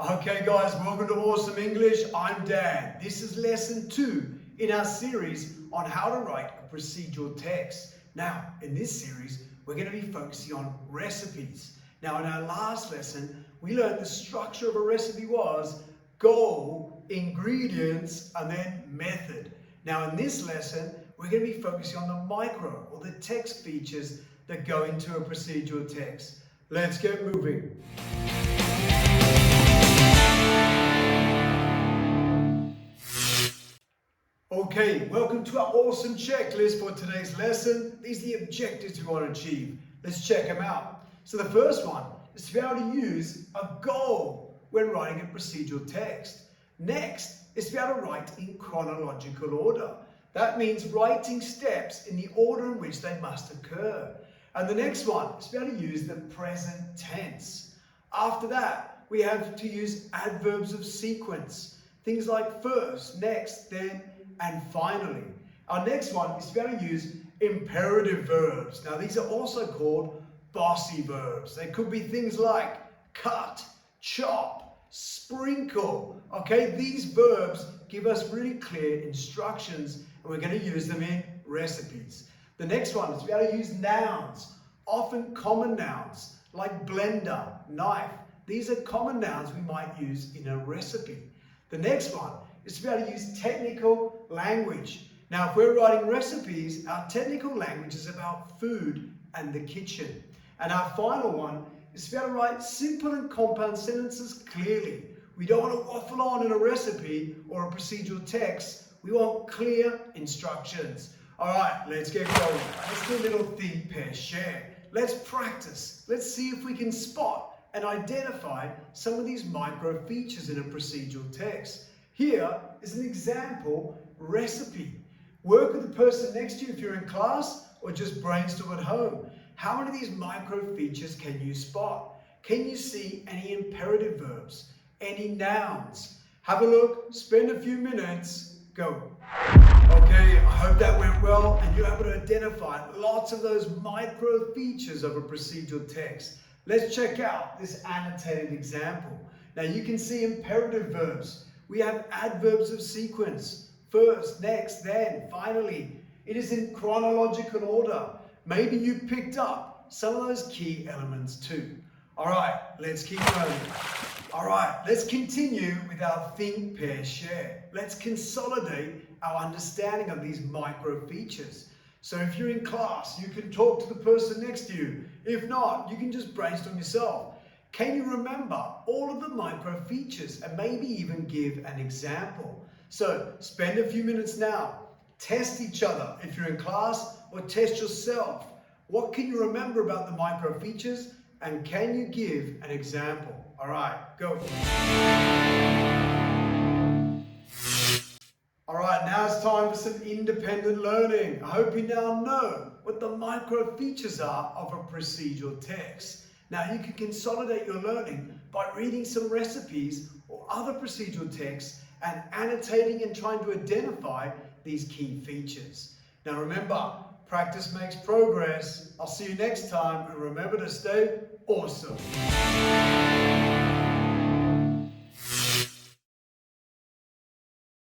Okay guys, welcome to Awesome English. I'm Dan. This is lesson 2 in our series on how to write a procedural text. Now, in this series, we're going to be focusing on recipes. Now, in our last lesson, we learned the structure of a recipe was goal, ingredients, and then method. Now, in this lesson, we're going to be focusing on the micro or the text features that go into a procedural text. Let's get moving. Okay, welcome to our awesome checklist for today's lesson. These are the objectives we want to achieve. Let's check them out. So the first one is to be able to use a goal when writing a procedural text. Next is to be able to write in chronological order. That means writing steps in the order in which they must occur. And the next one is to be able to use the present tense. After that, we have to use adverbs of sequence. Things like first, next, then, and finally. Our next one is to be able to use imperative verbs. Now these are also called bossy verbs. They could be things like cut, chop, sprinkle. Okay, these verbs give us really clear instructions and we're going to use them in recipes. The next one is to be able to use nouns, often common nouns like blender, knife. These are common nouns we might use in a recipe. The next one is to be able to use technical language. Now, if we're writing recipes, our technical language is about food and the kitchen. And our final one is to be able to write simple and compound sentences clearly. We don't want to waffle on in a recipe or a procedural text. We want clear instructions. All right, let's get going. Let's do a little think, pair, share. Let's practice. Let's see if we can spot and identify some of these micro features in a procedural text. Here is an example recipe. Work with the person next to you if you're in class or just brainstorm at home. How many of these micro features can you spot? Can you see any imperative verbs? Any nouns? Have a look, spend a few minutes, go. Okay, I hope that went well and you're able to identify lots of those micro features of a procedural text. Let's check out this annotated example. Now you can see imperative verbs. We have adverbs of sequence. First, next, then, finally. It is in chronological order. Maybe you picked up some of those key elements too. All right, let's keep going. All right, let's continue with our think, pair, share. Let's consolidate our understanding of these micro features. So if you're in class, you can talk to the person next to you. If not, you can just brainstorm yourself. Can you remember all of the micro features and maybe even give an example? So spend a few minutes now. Test each other if you're in class or test yourself. What can you remember about the micro features and can you give an example? All right, go. All right, now it's time for some independent learning. I hope you now know what the micro features are of a procedural text. Now you can consolidate your learning by reading some recipes or other procedural texts and annotating and trying to identify these key features. Now remember, practice makes progress. I'll see you next time and remember to stay awesome.